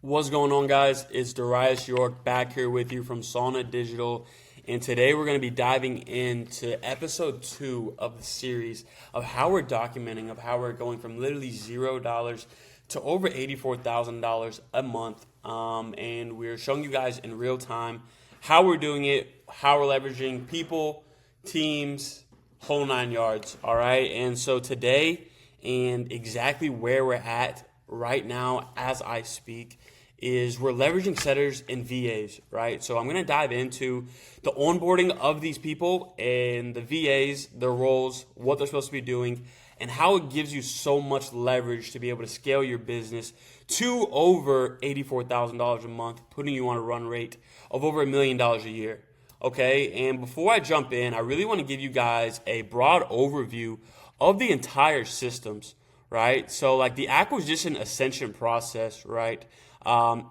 What's going on, guys? It's Darius York back here with you from Sauna Digital, and today we're going to be diving into episode 2 of the series of how we're documenting, of how we're going from literally $0 to over $84,000 a month, and we're showing you guys in real time how we're doing it, how we're leveraging people, teams, whole 9 yards, all right? And so today, and exactly where we're at right now as I speak, is we're leveraging setters and VAs, right? So I'm going to dive into the onboarding of these people and the VAs, their roles, what they're supposed to be doing, and how it gives you so much leverage to be able to scale your business to over $84,000 a month, putting you on a run rate of over $1 million a year. Okay, and before I jump in, I really want to give you guys a broad overview of the entire systems, right? So like the acquisition ascension process, right,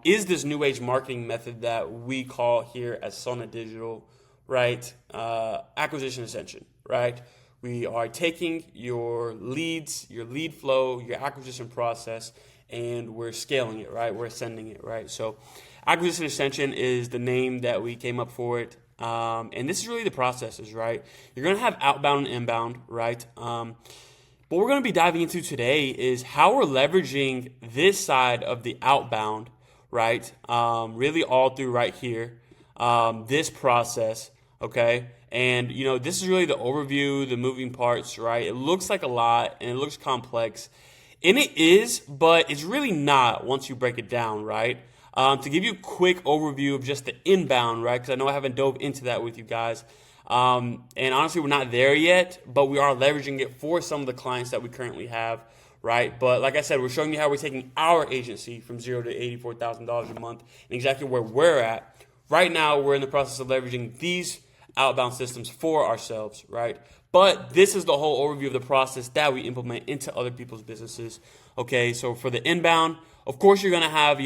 is this new age marketing method that we call here at Sauna Digital, right? Acquisition ascension, right? We are taking your leads, your lead flow, your acquisition process, and we're scaling it, right? We're ascending it, right? So acquisition ascension is the name that we came up for it. And this is really the processes, right? You're going to have outbound and inbound, right? What we're going to be diving into today is how we're leveraging this side of the outbound, right? Really all through right here, this process, okay? And, you know, this is really the overview, the moving parts, right? It looks like a lot and it looks complex. And it is, but it's really not once you break it down, right? To give you a quick overview of just the inbound, right? Because I know I haven't dove into that with you guys. And honestly, we're not there yet, but we are leveraging it for some of the clients that we currently have, right? But like I said, we're showing you how we're taking our agency from $0 to $84,000 a month and exactly where we're at. Right now, we're in the process of leveraging these outbound systems for ourselves, right? But this is the whole overview of the process that we implement into other people's businesses, okay? So for the inbound, of course, you're going to have,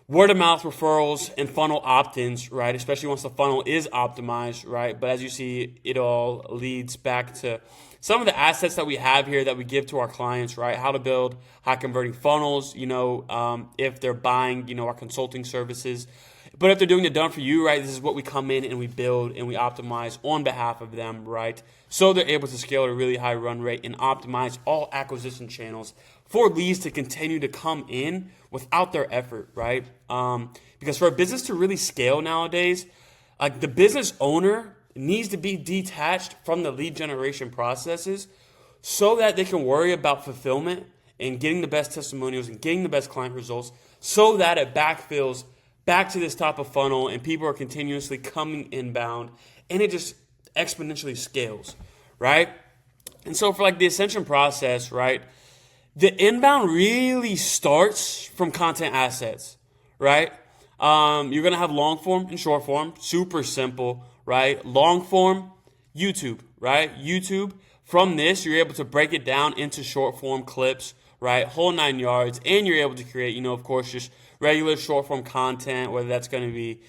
word of mouth referrals and funnel opt-ins, right? Especially once the funnel is optimized, right? But as you see, it all leads back to some of the assets that we have here that we give to our clients, right? How to build high converting funnels, if they're buying, our consulting services. But if they're doing it done for you, right, this is what we come in and we build and we optimize on behalf of them, right? So they're able to scale at a really high run rate and optimize all acquisition channels for leads to continue to come in without their effort, right? Because for a business to really scale nowadays, like the business owner needs to be detached from the lead generation processes so that they can worry about fulfillment and getting the best testimonials and getting the best client results so that it backfills back to this top of funnel and people are continuously coming inbound and it just exponentially scales, right? And so for like the ascension process, right, the inbound really starts from content assets, right? You're going to have long form and short form, super simple, right? Long form, YouTube, right? YouTube. From this, you're able to break it down into short form clips, right? Whole 9 yards, and you're able to create, of course, just regular short form content, whether that's going to be,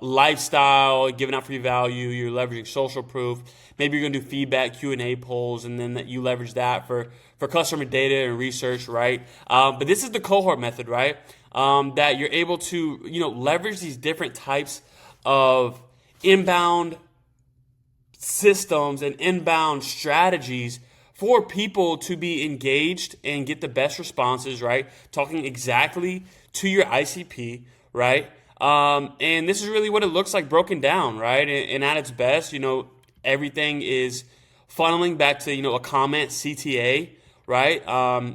lifestyle, giving out free value, you're leveraging social proof. Maybe you're going to do feedback, Q&A polls, and then that you leverage that for customer data and research, right? But this is the cohort method, right? That you're able to, leverage these different types of inbound systems and inbound strategies for people to be engaged and get the best responses, right? Talking exactly to your ICP, right? And this is really what it looks like broken down, right? And at its best, everything is funneling back to, a comment CTA, right?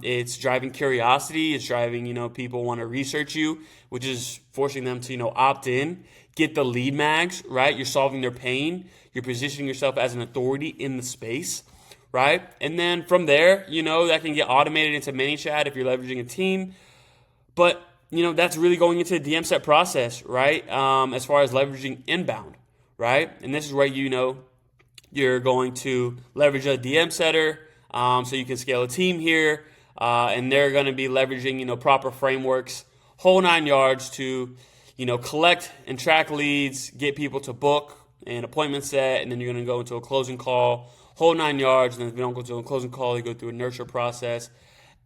It's driving curiosity. It's driving, people want to research you, which is forcing them to, opt in, get the lead mags, right? You're solving their pain. You're positioning yourself as an authority in the space, right? And then from there, that can get automated into ManyChat if you're leveraging a team. But, that's really going into the DM set process, right? As far as leveraging inbound, right? And this is where, you're going to leverage a DM setter so you can scale a team here. And they're going to be leveraging, proper frameworks, whole 9 yards to, collect and track leads, get people to book an appointment set, and then you're going to go into a closing call, whole 9 yards, and then if you don't go to a closing call, you go through a nurture process.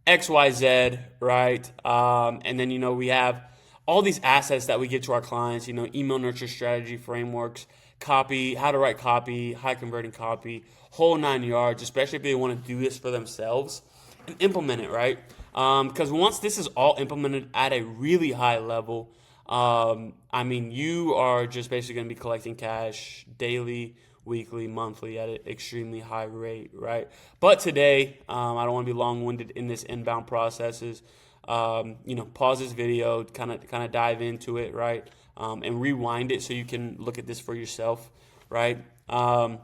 XYZ, right? And then, we have all these assets that we give to our clients, email nurture strategy frameworks, copy, how to write copy, high converting copy, whole 9 yards, especially if they want to do this for themselves and implement it, right? Because once this is all implemented at a really high level, you are just basically going to be collecting cash daily, weekly, monthly at an extremely high rate, right? But today, I don't want to be long-winded in this inbound processes. Pause this video, kind of dive into it, right? And rewind it so you can look at this for yourself, right? What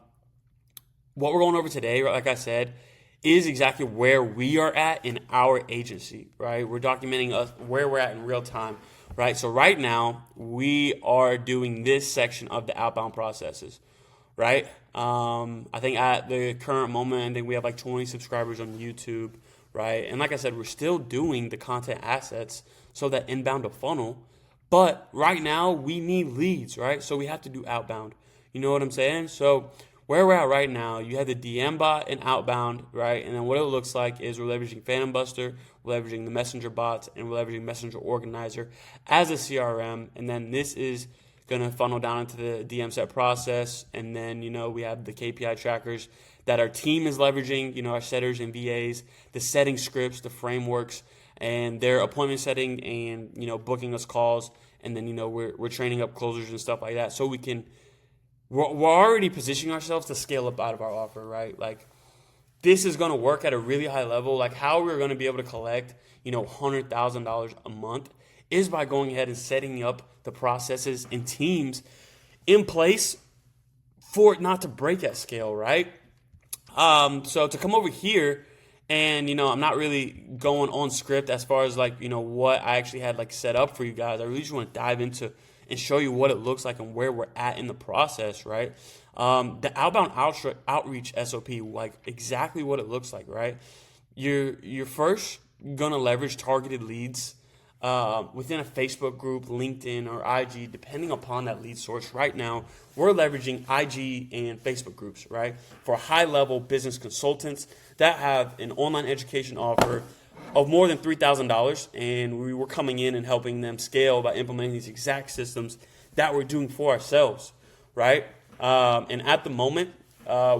we're going over today, like I said, is exactly where we are at in our agency, right? We're documenting where we're at in real time, right? So right now, we are doing this section of the outbound processes, right? I think at the current moment, I think we have like 20 subscribers on YouTube, right? And like I said, we're still doing the content assets so that inbound to funnel. But right now, we need leads, right? So we have to do outbound. You know what I'm saying? So where we're at right now, you have the DM bot and outbound, right? And then what it looks like is we're leveraging Phantom Buster, we're leveraging the Messenger bots, and we're leveraging Messenger Organizer as a CRM. And then this is going to funnel down into the DM set process. And then, we have the KPI trackers that our team is leveraging, our setters and VAs, the setting scripts, the frameworks, and their appointment setting and, booking us calls. And then, we're training up closers and stuff like that so we're already positioning ourselves to scale up out of our offer, right? Like, this is going to work at a really high level. Like, how we're going to be able to collect, $100,000 a month is by going ahead and setting up the processes and teams in place for it not to break at scale, right? So to come over here and, I'm not really going on script as far as what I actually had set up for you guys. I really just want to dive into and show you what it looks like and where we're at in the process, right? The outbound outreach SOP, exactly what it looks like, right? You're first going to leverage targeted leads within a Facebook group, LinkedIn, or IG, depending upon that lead source. Right now, we're leveraging IG and Facebook groups, right, for high-level business consultants that have an online education offer of more than $3,000, and we were coming in and helping them scale by implementing these exact systems that we're doing for ourselves, right? And at the moment,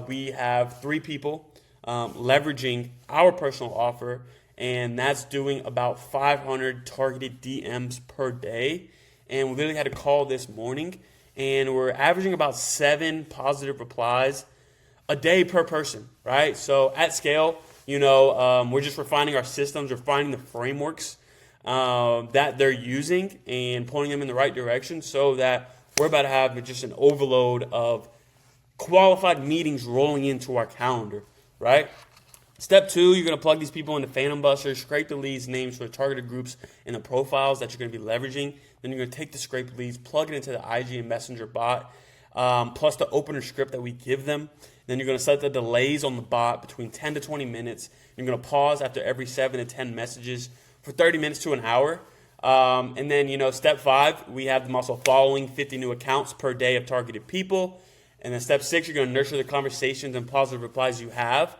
we have 3 people leveraging our personal offer, and that's doing about 500 targeted DMs per day. And we literally had a call this morning, and we're averaging about 7 positive replies a day per person, right? So at scale, we're just refining our systems, refining the frameworks that they're using and pointing them in the right direction so that we're about to have just an overload of qualified meetings rolling into our calendar, right? Step 2, you're going to plug these people into Phantom Buster, scrape the leads, names for the targeted groups and the profiles that you're going to be leveraging. Then you're going to take the scraped leads, plug it into the IG and Messenger bot, plus the opener script that we give them. Then you're going to set the delays on the bot between 10 to 20 minutes. You're going to pause after every 7 to 10 messages for 30 minutes to an hour. And then, step 5, we have them also following 50 new accounts per day of targeted people. And then step 6, you're going to nurture the conversations and positive replies you have.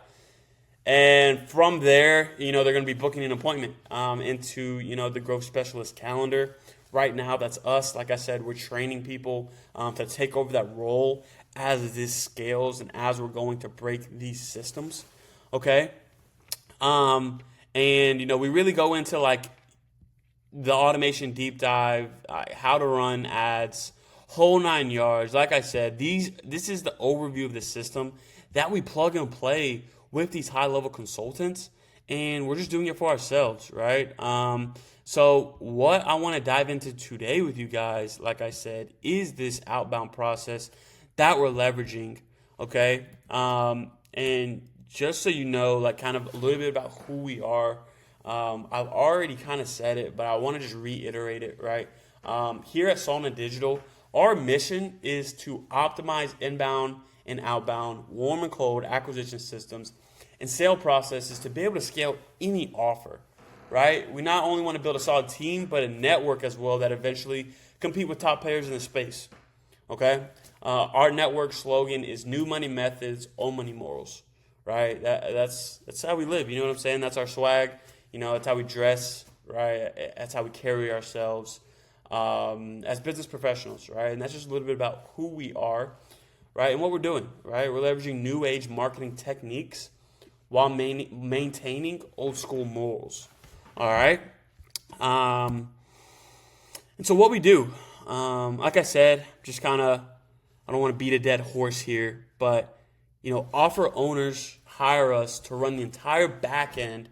And from there, they're going to be booking an appointment into, the growth specialist calendar. Right now, that's us. Like I said, we're training people to take over that role as this scales and as we're going to break these systems, okay? And, we really go into, the automation deep dive, how to run ads, whole 9 yards. Like I said, this is the overview of the system that we plug and play with these high-level consultants, and we're just doing it for ourselves, right? So what I want to dive into today with you guys, like I said, is this outbound process that we're leveraging, okay? And just so you know, kind of a little bit about who we are, I've already kind of said it, but I want to just reiterate it, right? Here at Solna Digital, our mission is to optimize inbound and outbound, warm and cold acquisition systems and sale processes to be able to scale any offer, right? We not only want to build a solid team, but a network as well that eventually compete with top players in the space, okay? Our network slogan is new money methods, old money morals, right? That's how we live, you know what I'm saying? That's our swag. That's how we dress, right? That's how we carry ourselves as business professionals, right? And that's just a little bit about who we are, right? And what we're doing, right? We're leveraging new age marketing techniques while maintaining old school morals, all right? And so what we do, like I said, just kind of, I don't want to beat a dead horse here, but, offer owners hire us to run the entire back end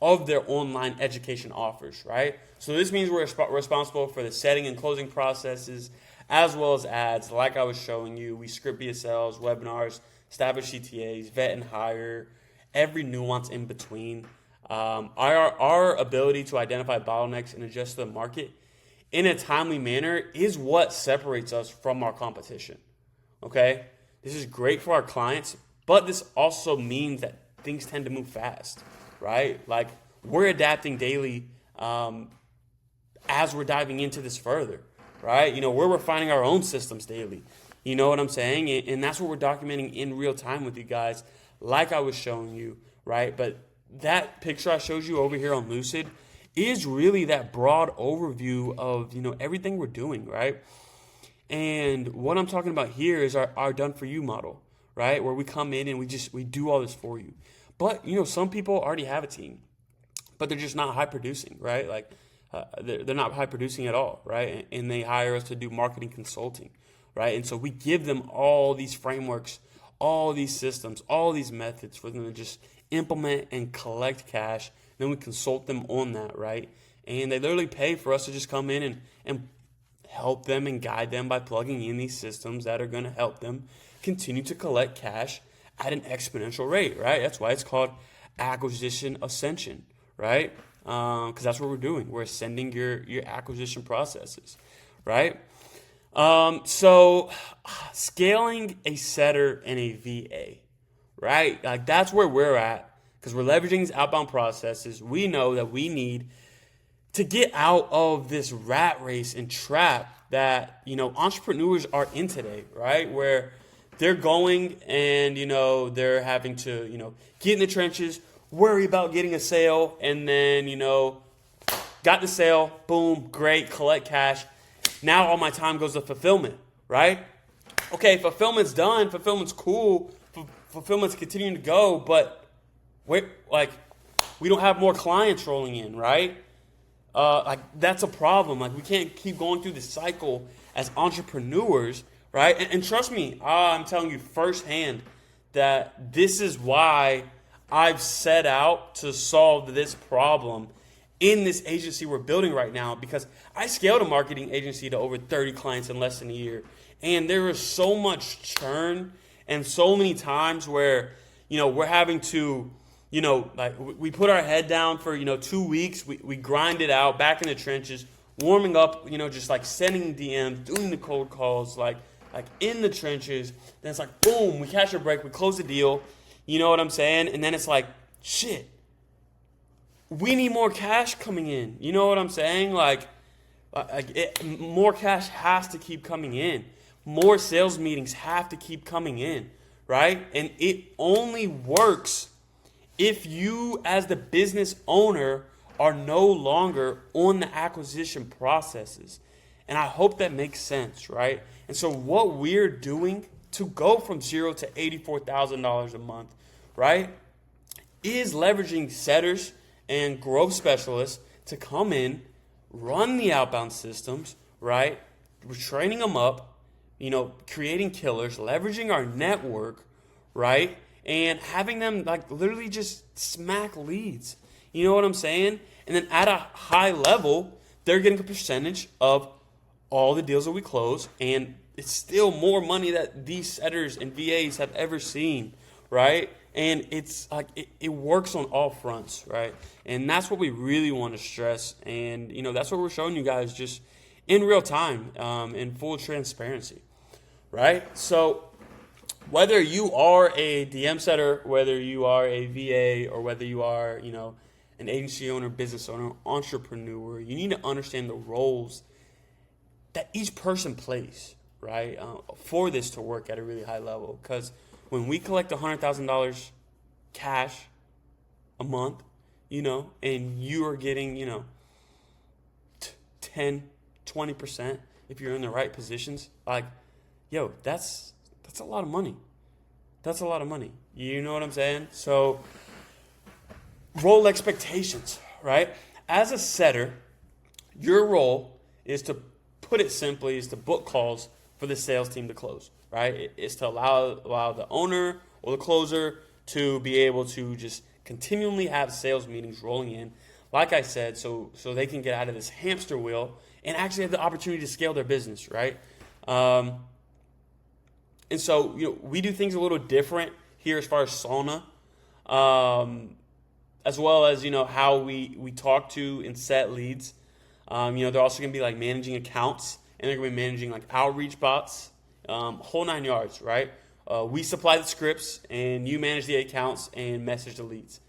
of their online education offers, right? So this means we're responsible for the setting and closing processes, as well as ads. Like I was showing you, we script BSLs, webinars, establish CTAs, vet and hire, every nuance in between. Our ability to identify bottlenecks and adjust to the market in a timely manner is what separates us from our competition, okay? This is great for our clients, but this also means that things tend to move fast, right? Like, we're adapting daily as we're diving into this further, right? We're refining our own systems daily. You know what I'm saying? And that's what we're documenting in real time with you guys, like I was showing you, right? But that picture I showed you over here on Lucid is really that broad overview of, everything we're doing, right? And what I'm talking about here is our done for you model, right? Where we come in and we do all this for you. But, some people already have a team, but they're just not high producing, right? Like, they're not high producing at all, right? And they hire us to do marketing consulting, right? And so we give them all these frameworks, all these systems, all these methods for them to just implement and collect cash. Then we consult them on that, right? And they literally pay for us to just come in and help them and guide them by plugging in these systems that are going to help them continue to collect cash at an exponential rate, right? That's why it's called acquisition ascension, right? Because that's what we're doing. We're ascending your acquisition processes, right? So scaling a setter and a VA, right? Like, that's where we're at, because we're leveraging these outbound processes. We know that we need to get out of this rat race and trap that, entrepreneurs are in today, right? Where they're going and, they're having to, get in the trenches, worry about getting a sale, and then, got the sale, boom, great, collect cash. Now all my time goes to fulfillment, right? Okay, fulfillment's done, fulfillment's cool, fulfillment's continuing to go, but we don't have more clients rolling in, right? That's a problem. Like, we can't keep going through this cycle as entrepreneurs, right? And trust me, I'm telling you firsthand that this is why I've set out to solve this problem in this agency we're building right now, because I scaled a marketing agency to over 30 clients in less than a year. And there is so much churn and so many times where, we're having to, we put our head down for, 2 weeks. We grind it out back in the trenches, warming up, just like sending DMs, doing the cold calls, like in the trenches. Then it's like, boom, we catch a break, we close the deal. You know what I'm saying? And then it's like, shit, we need more cash coming in. You know what I'm saying? More cash has to keep coming in. More sales meetings have to keep coming in, right? And it only works if you, as the business owner, are no longer on the acquisition processes. And I hope that makes sense, right? And so what we're doing to go from $0 to $84,000 a month, right, is leveraging setters and growth specialists to come in, run the outbound systems, right? We're training them up, creating killers, leveraging our network, right? And having them literally just smack leads. You know what I'm saying? And then at a high level, they're getting a percentage of all the deals that we close, and it's still more money that these setters and VAs have ever seen, right? And it's it works on all fronts, right? And that's what we really want to stress. And, that's what we're showing you guys just in real time, in full transparency, right? So whether you are a DM setter, whether you are a VA, or whether you are, an agency owner, business owner, entrepreneur, you need to understand the roles that each person plays, right? For this to work at a really high level. Because when we collect $100,000 cash a month, and you are getting, 10, 20% if you're in the right positions, like, yo, that's a lot of money. That's a lot of money. You know what I'm saying? So role expectations, right? As a setter, your role is to put it simply is to book calls for the sales team to close, right? It's to allow the owner or the closer to be able to just continually have sales meetings rolling in, like I said, so they can get out of this hamster wheel and actually have the opportunity to scale their business, right? And so, we do things a little different here as far as Solna, as well as, how we talk to and set leads. They're also going to be like managing accounts, and they're going to be managing like outreach bots, whole 9 yards, right? We supply the scripts, and you manage the accounts and message the leads.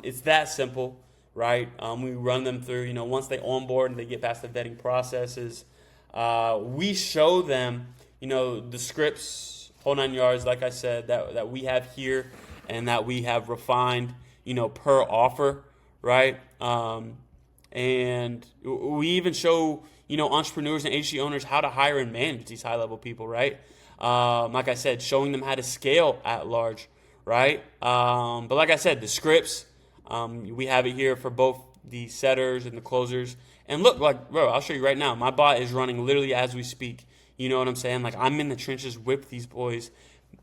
It's that simple, right? We run them through, once they onboard and they get past the vetting processes, we show them, the scripts, whole 9 yards, like I said, that we have here and that we have refined, per offer, right? And we even show, entrepreneurs and agency owners how to hire and manage these high-level people, right? Like I said, showing them how to scale at large, right? But like I said, the scripts, we have it here for both the setters and the closers. And look, like, bro, I'll show you right now. My bot is running literally as we speak. You know what I'm saying? Like, I'm in the trenches with these boys,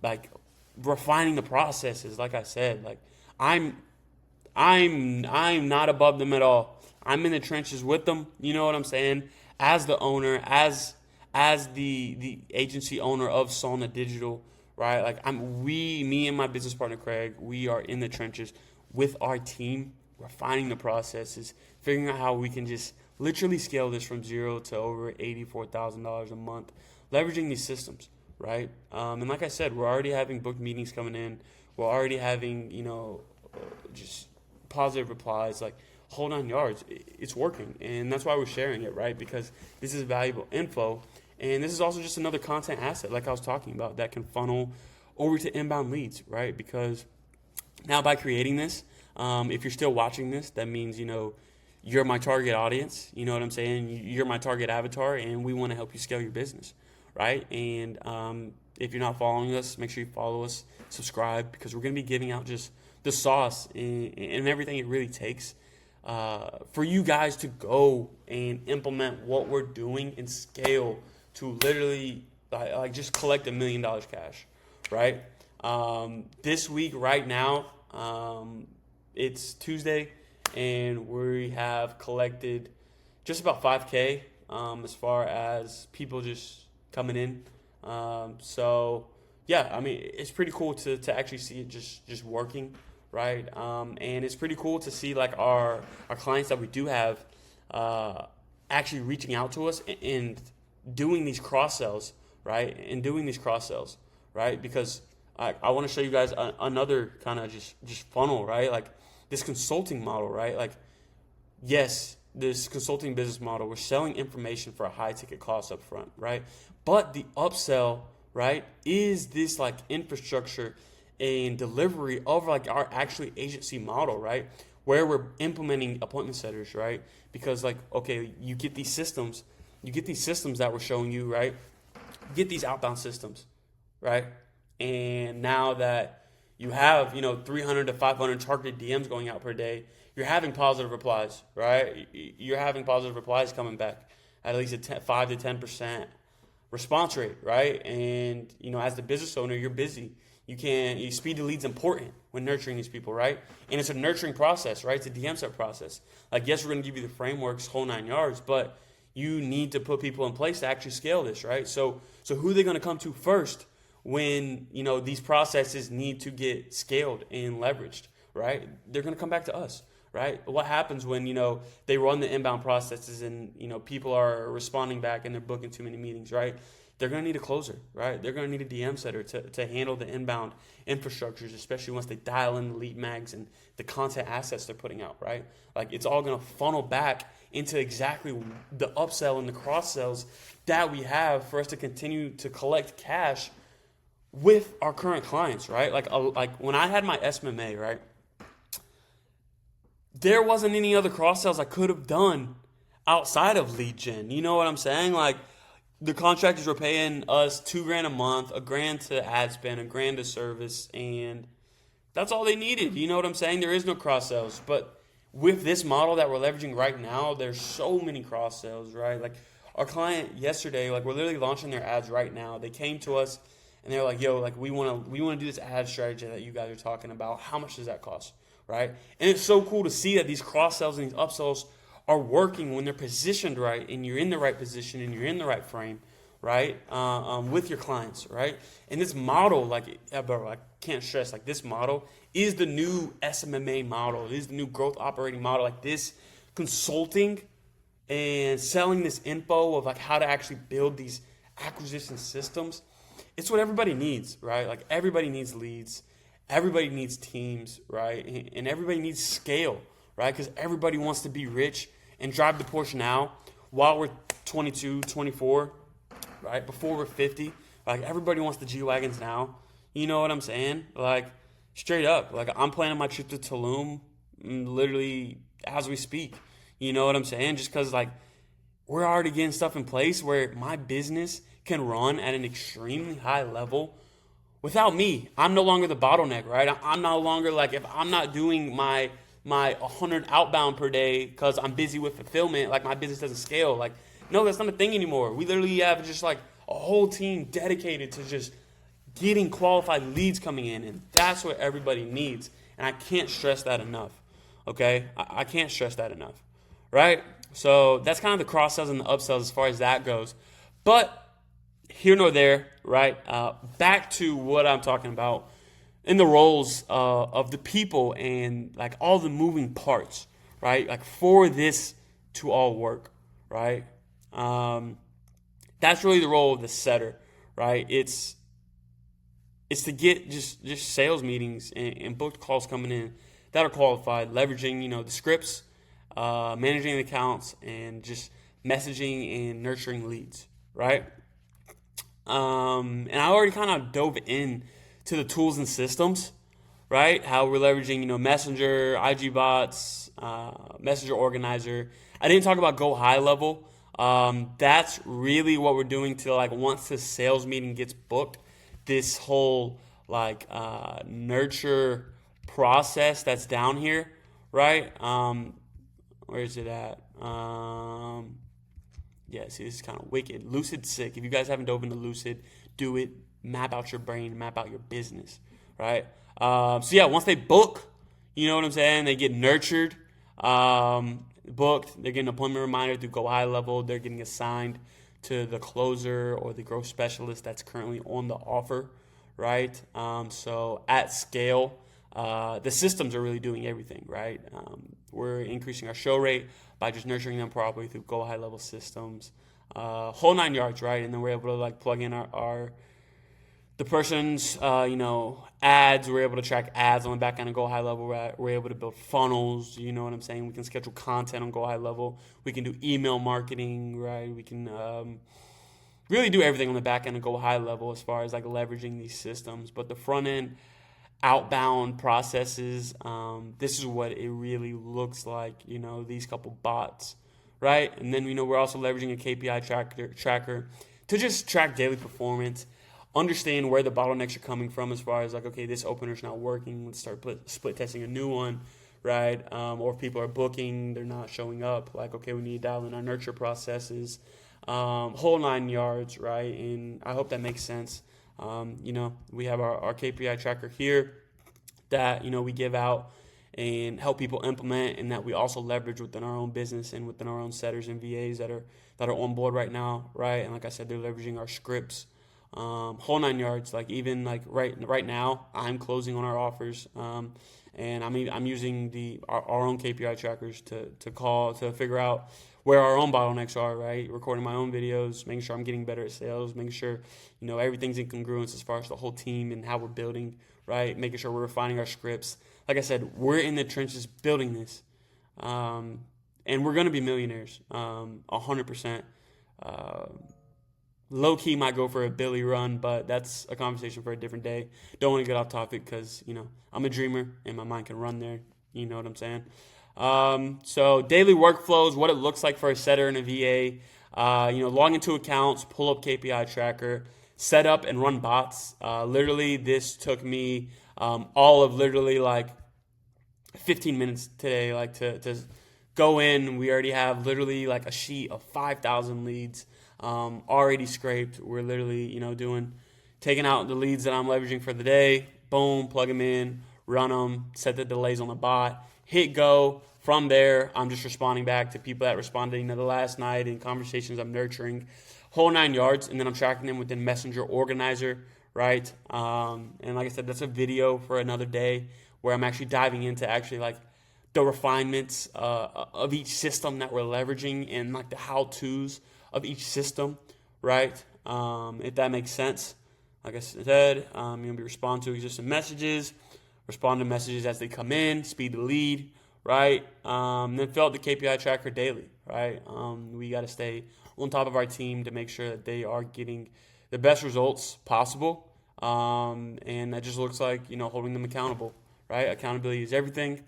like, refining the processes. Like I said, like, I'm not above them at all. I'm in the trenches with them. You know what I'm saying? As the owner, as the agency owner of Solna Digital, right? Like, me and my business partner Craig, we are in the trenches with our team, refining the processes, figuring out how we can just literally scale this from zero to over $84,000 a month, leveraging these systems, right? And like I said, we're already having booked meetings coming in. We're already having, just positive replies, like, whole 9 yards. It's working, and that's why we're sharing it, right? Because this is valuable info, and this is also just another content asset, like I was talking about, that can funnel over to inbound leads, right? Because now by creating this, if you're still watching this, that means, you're my target audience. You know what I'm saying? You're my target avatar, and we want to help you scale your business, right? And if you're not following us, make sure you follow us, subscribe, because we're going to be giving out just the sauce and everything it really takes for you guys to go and implement what we're doing and scale to literally like just collect $1 million cash, right? This week right now, it's Tuesday, and we have collected just about 5K as far as people just coming in. So yeah, I mean, it's pretty cool to actually see it just working, right? And it's pretty cool to see like our clients that we do have actually reaching out to us and doing these cross sells, right? And doing these cross sells, right? Because I want to show you guys another kind of just funnel, right? Like this consulting model, right? Like, yes, this consulting business model, we're selling information for a high ticket cost up front, right? But the upsell, right, is this like infrastructure and delivery of like our actually agency model, right? Where we're implementing appointment setters, right? Because like, okay, you get these systems that we're showing you, right? You get these outbound systems, right? And now that you have, 300 to 500 targeted DMs going out per day, you're having positive replies, right? You're having positive replies coming back at least a 5 to 10% response rate, right? And, as the business owner, you're busy. Speed to lead's important when nurturing these people, right? And it's a nurturing process, right? It's a DM set process. Like, yes, we're going to give you the frameworks, whole 9 yards, but you need to put people in place to actually scale this, right? So who are they going to come to first when, these processes need to get scaled and leveraged, right? They're going to come back to us, right? What happens when, they run the inbound processes and, people are responding back and they're booking too many meetings, right? They're going to need a closer, right? They're going to need a DM setter to handle the inbound infrastructures, especially once they dial in the lead mags and the content assets they're putting out, right? Like, it's all going to funnel back into exactly the upsell and the cross sells that we have for us to continue to collect cash with our current clients, right? Like when I had my SMMA, right? there wasn't any other cross sales I could have done outside of lead gen. You know what I'm saying? Like, the contractors were paying us $2,000 a month, $1,000 to ad spend, $1,000 to service, and that's all they needed. You know what I'm saying? There is no cross sales. But with this model that we're leveraging right now, there's so many cross sales, right? Like, our client yesterday, like, we're literally launching their ads right now. They came to us and they're like, yo, like, we want to do this ad strategy that you guys are talking about. How much does that cost, right? And it's so cool to see that these cross sells and these upsells are working when they're positioned right, and you're in the right position and you're in the right frame, right? With your clients, right? And this model, like, bro, I can't stress, like, this model is the new SMMA model. It is the new growth operating model. Like, this consulting and selling this info of, like, how to actually build these acquisition systems. It's what everybody needs, right? Like, everybody needs leads. Everybody needs teams, right? And everybody needs scale, right? Because everybody wants to be rich and drive the Porsche now while we're 22, 24, right? Before we're 50. Like, everybody wants the G-Wagons now. You know what I'm saying? Like, straight up. Like, I'm planning my trip to Tulum literally as we speak. You know what I'm saying? Just because, like, we're already getting stuff in place where my business can run at an extremely high level without me. I'm no longer the bottleneck, right? I'm no longer, like, if I'm not doing my 100 outbound per day because I'm busy with fulfillment, like, my business doesn't scale. Like, no, that's not a thing anymore. We literally have just, like, a whole team dedicated to just getting qualified leads coming in, and that's what everybody needs. And I can't stress that enough, okay? I can't stress that enough, right? So that's kind of the cross sells and the upsells as far as that goes. But here nor there, right? Back to what I'm talking about in the roles of the people and, like, all the moving parts, right? Like, for this to all work, right? That's really the role of the setter, right? It's to get just sales meetings and booked calls coming in that are qualified, leveraging, the scripts, managing the accounts, and just messaging and nurturing leads, right? And I already kind of dove in to the tools and systems, right? How we're leveraging, Messenger, IG bots, Messenger Organizer. I didn't talk about Go High Level. That's really what we're doing to, like, once the sales meeting gets booked, this whole, like, nurture process that's down here, right? Where is it at? Yeah, see, this is kind of wicked. Lucid sick. If you guys haven't dove into Lucid, do it. Map out your brain, map out your business, right? So yeah, once they book, you know what I'm saying? They get nurtured, booked. They're getting an appointment reminder through Go High Level. They're getting assigned to the closer or the growth specialist that's currently on the offer, right? So at scale, the systems are really doing everything, right? We're increasing our show rate by just nurturing them properly through Go High Level systems, whole 9 yards, right? And then we're able to, like, plug in the person's ads. We're able to track ads on the back end of Go High Level. Right? We're able to build funnels. You know what I'm saying? We can schedule content on Go High Level. We can do email marketing, right? We can really do everything on the back end of Go High Level as far as, like, leveraging these systems. But the front end outbound processes, this is what it really looks like, these couple bots, right? And then, we're also leveraging a KPI tracker to just track daily performance, understand where the bottlenecks are coming from as far as, like, okay, this opener's not working, let's start split testing a new one, right? Or if people are booking, they're not showing up, like, okay, we need to dial in our nurture processes, whole 9 yards, right? And I hope that makes sense. We have our KPI tracker here that, we give out and help people implement, and that we also leverage within our own business and within our own setters and VAs that are on board right now, right? And like I said, they're leveraging our scripts, whole 9 yards. Like, even, like, right now, I'm closing on our offers, and I'm using our own KPI trackers to figure out where our own bottlenecks are, right? Recording my own videos, making sure I'm getting better at sales, making sure, everything's in congruence as far as the whole team and how we're building, right? Making sure we're refining our scripts. Like I said, we're in the trenches building this. And we're going to be millionaires, 100%. Low-key might go for a Billy run, but that's a conversation for a different day. Don't want to get off topic because, I'm a dreamer and my mind can run there. You know what I'm saying? So daily workflows, what it looks like for a setter and a VA. Log into accounts, pull up KPI tracker, set up and run bots. Literally, this took me all of literally like 15 minutes today, like to go in. We already have literally like a sheet of 5,000 leads already scraped. We're literally, taking out the leads that I'm leveraging for the day. Boom, plug them in, run them, set the delays on the bot, hit go. From there, I'm just responding back to people that responded, the last night in conversations I'm nurturing, whole 9 yards, and then I'm tracking them within Messenger Organizer, right? And like I said, that's a video for another day where I'm actually diving into actually like the refinements of each system that we're leveraging and like the how-tos of each system, right? If that makes sense. Like I said, you're going to be responding to existing messages, respond to messages as they come in, speed the lead, right? Then fill out the KPI tracker daily, right? We got to stay on top of our team to make sure that they are getting the best results possible. And that just looks like, holding them accountable, right? Accountability is everything,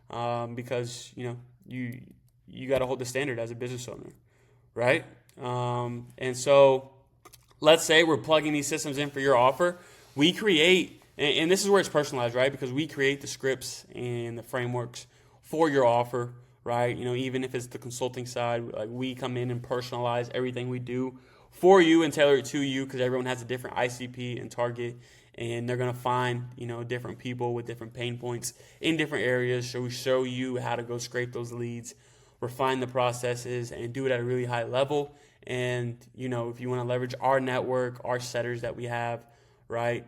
because, you got to hold the standard as a business owner, right? And so let's say we're plugging these systems in for your offer. We create, and this is where it's personalized, right? Because we create the scripts and the frameworks for your offer, right? Even if it's the consulting side, like we come in and personalize everything we do for you and tailor it to you, because everyone has a different ICP and target, and they're going to find, different people with different pain points in different areas. So we show you how to go scrape those leads, refine the processes, and do it at a really high level. And, if you want to leverage our network, our setters that we have, right,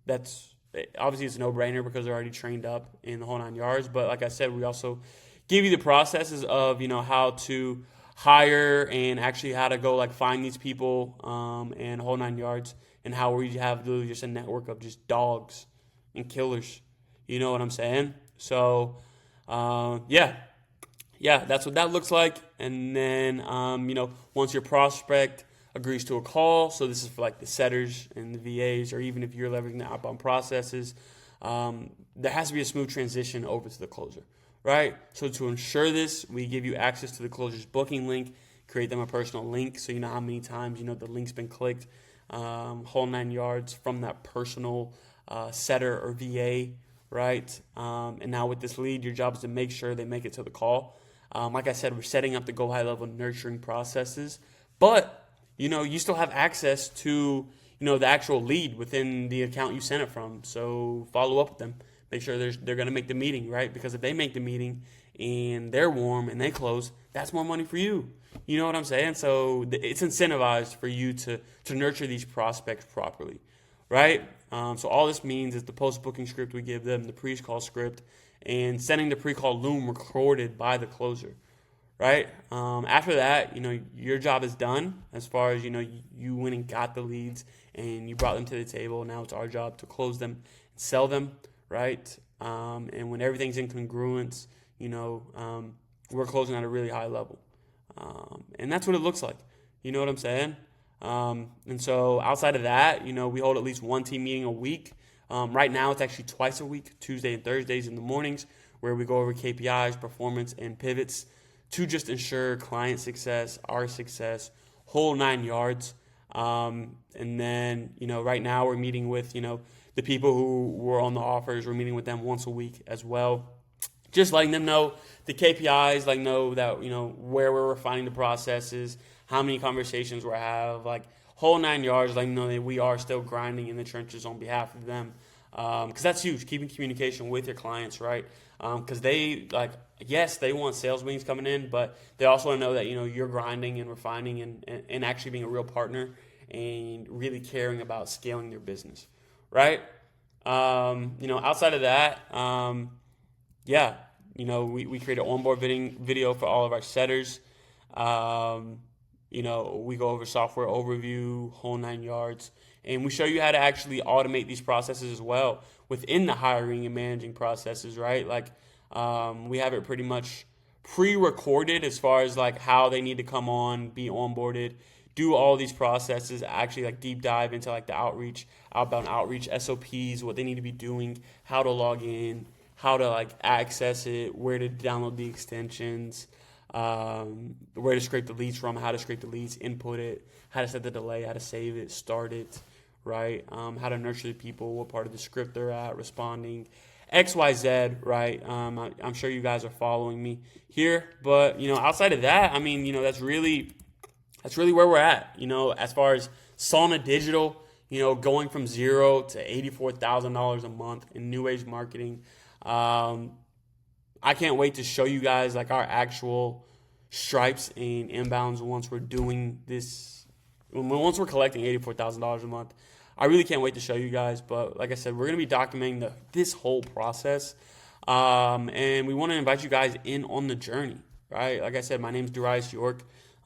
that's obviously it's a no-brainer because they're already trained up in the whole 9 yards. But like I said, we also give you the processes of, how to hire and actually how to go like find these people and whole 9 yards, and how we have literally just a network of just dogs and killers. You know what I'm saying? So, yeah, that's what that looks like. And then, once your prospect agrees to a call, so this is for like the setters and the VAs, or even if you're leveraging the outbound processes, there has to be a smooth transition over to the closer, right? So to ensure this, we give you access to the closer's booking link, create them a personal link, so you know how many times, the link's been clicked, whole 9 yards from that personal setter or VA, right? And now with this lead, your job is to make sure they make it to the call. Like I said, we're setting up the go high level nurturing processes, but you still have access to, the actual lead within the account you sent it from. So follow up with them. Make sure they're going to make the meeting, right? Because if they make the meeting and they're warm and they close, that's more money for you. You know what I'm saying? So it's incentivized for you to nurture these prospects properly, right? So all this means is the post-booking script we give them, the pre-call script, and sending the pre-call loom recorded by the closer, right? After that, your job is done as far as, you went and got the leads and you brought them to the table. Now it's our job to close them and sell them, right? And when everything's in congruence, we're closing at a really high level. And that's what it looks like. You know what I'm saying? And so outside of that, we hold at least one team meeting a week. Right now, it's actually twice a week, Tuesday and Thursdays in the mornings, where we go over KPIs, performance, and pivots to just ensure client success, our success, whole 9 yards. And then, right now we're meeting with, the people who were on the offers. We're meeting with them once a week as well. Just letting them know the KPIs, like know that, where we're refining the processes, how many conversations we have, like whole 9 yards, letting them know that we are still grinding in the trenches on behalf of them. Because that's huge, keeping communication with your clients, right? Because they, yes, they want sales meetings coming in, but they also want to know that, you're grinding and refining and actually being a real partner and really caring about scaling their business, right? Outside of that, we create an onboard video for all of our setters. We go over software overview, whole 9 yards, and we show you how to actually automate these processes as well within the hiring and managing processes, right? We have it pretty much pre-recorded as far as how they need to come on, be onboarded, do all these processes, actually deep dive into the outbound outreach SOPs, what they need to be doing, how to log in, how to like access it, where to download the extensions, where to scrape the leads from, how to scrape the leads, input it, how to set the delay, how to save it, start it, right? How to nurture the people, what part of the script they're at, responding, XYZ, right? I'm sure you guys are following me here, but outside of that, I mean, that's really where we're at, as far as Sauna Digital, going from zero to $84,000 a month in new age marketing. I can't wait to show you guys like our actual stripes and inbounds once we're doing this, once we're collecting $84,000 a month. I really can't wait to show you guys, but like I said, we're going to be documenting this whole process, and we want to invite you guys in on the journey, right? Like I said, my name's Darius York.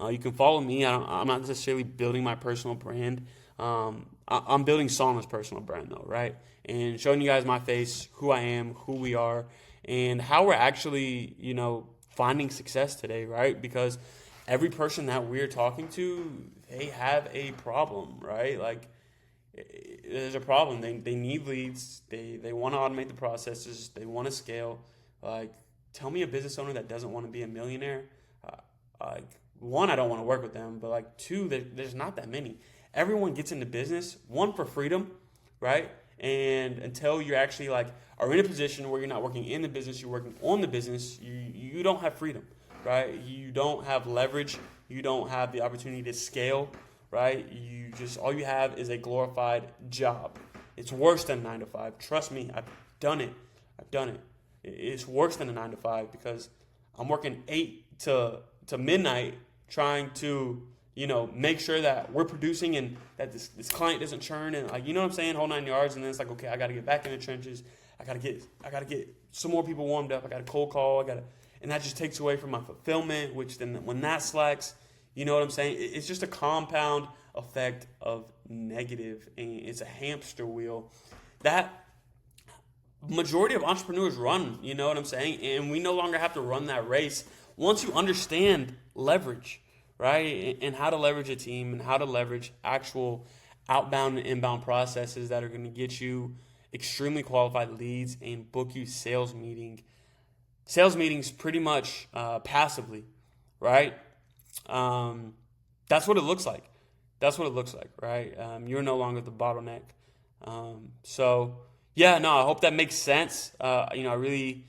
You can follow me. I'm not necessarily building my personal brand. I'm building Sauna's personal brand, though, right? And showing you guys my face, who I am, who we are, and how we're actually, finding success today, right? Because every person that we're talking to, they have a problem, right? Like, there's a problem. They need leads. They want to automate the processes. They want to scale. Like, tell me a business owner that doesn't want to be a millionaire. One, I don't want to work with them. But like, two, there's not that many. Everyone gets into business, one, for freedom, right? And until you actually like are in a position where you're not working in the business, you're working on the business, you don't have freedom, right? You don't have leverage. You don't have the opportunity to scale, right? All you have is a glorified job. It's worse than 9 to 5. Trust me, I've done it. It's worse than a 9 to 5 because I'm working 8 to midnight trying to, make sure that we're producing and that this client doesn't churn and like, you know what I'm saying, whole 9 yards. And then it's like, okay, I got to get back in the trenches. I got to get some more people warmed up. I got to cold call. And that just takes away from my fulfillment, which then when that slacks, you know what I'm saying? It's just a compound effect of negative, and it's a hamster wheel that majority of entrepreneurs run, you know what I'm saying? And we no longer have to run that race once you understand leverage, right? And how to leverage a team and how to leverage actual outbound and inbound processes that are going to get you extremely qualified leads and book you sales meetings pretty much passively, right? That's what it looks like. Right? You're no longer the bottleneck. I hope that makes sense. We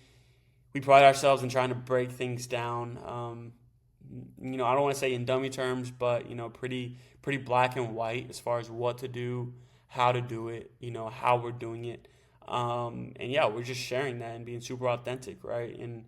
pride ourselves in trying to break things down. I don't want to say in dummy terms, but, pretty black and white as far as what to do, how to do it, how we're doing it. We're just sharing that and being super authentic, right? And,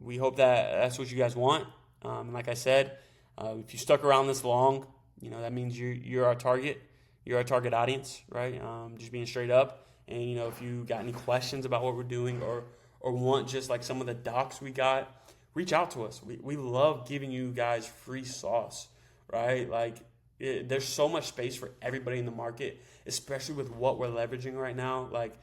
we hope that that's what you guys want. Like I said, if you stuck around this long, that means you're our target. You're our target audience, right? Just being straight up. And, if you got any questions about what we're doing or want just like some of the docs we got, reach out to us. We love giving you guys free sauce, right? Like, there's so much space for everybody in the market, especially with what we're leveraging right now. Like,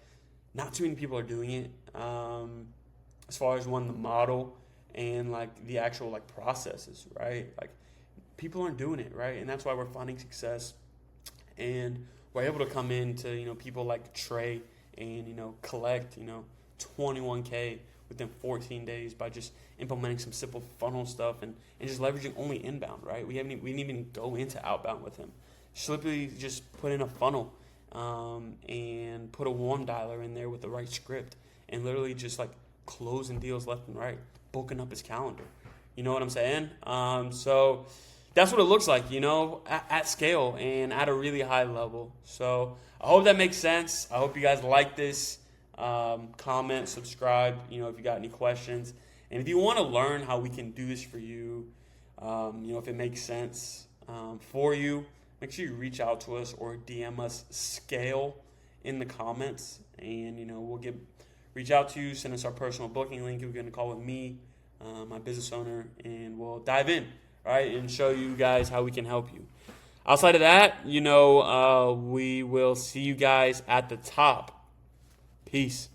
not too many people are doing it. As far as the model and like the actual like processes, right? Like, people aren't doing it, right? And that's why we're finding success, and we're able to come into people like Trey and collect $21K within 14 days by just implementing some simple funnel stuff and just leveraging only inbound, right? We didn't even go into outbound with him. Simply just put in a funnel and put a warm dialer in there with the right script and literally just like closing deals left and right, booking up his calendar. You know what I'm saying? So that's what it looks like, at scale and at a really high level. So I hope that makes sense. I hope you guys like this. Comment, subscribe, if you got any questions. And if you want to learn how we can do this for you, if it makes sense for you, make sure you reach out to us or DM us scale in the comments. And, we'll reach out to you, send us our personal booking link. You're going to call with me, my business owner, and we'll dive in, right, and show you guys how we can help you. Outside of that, we will see you guys at the top. Peace.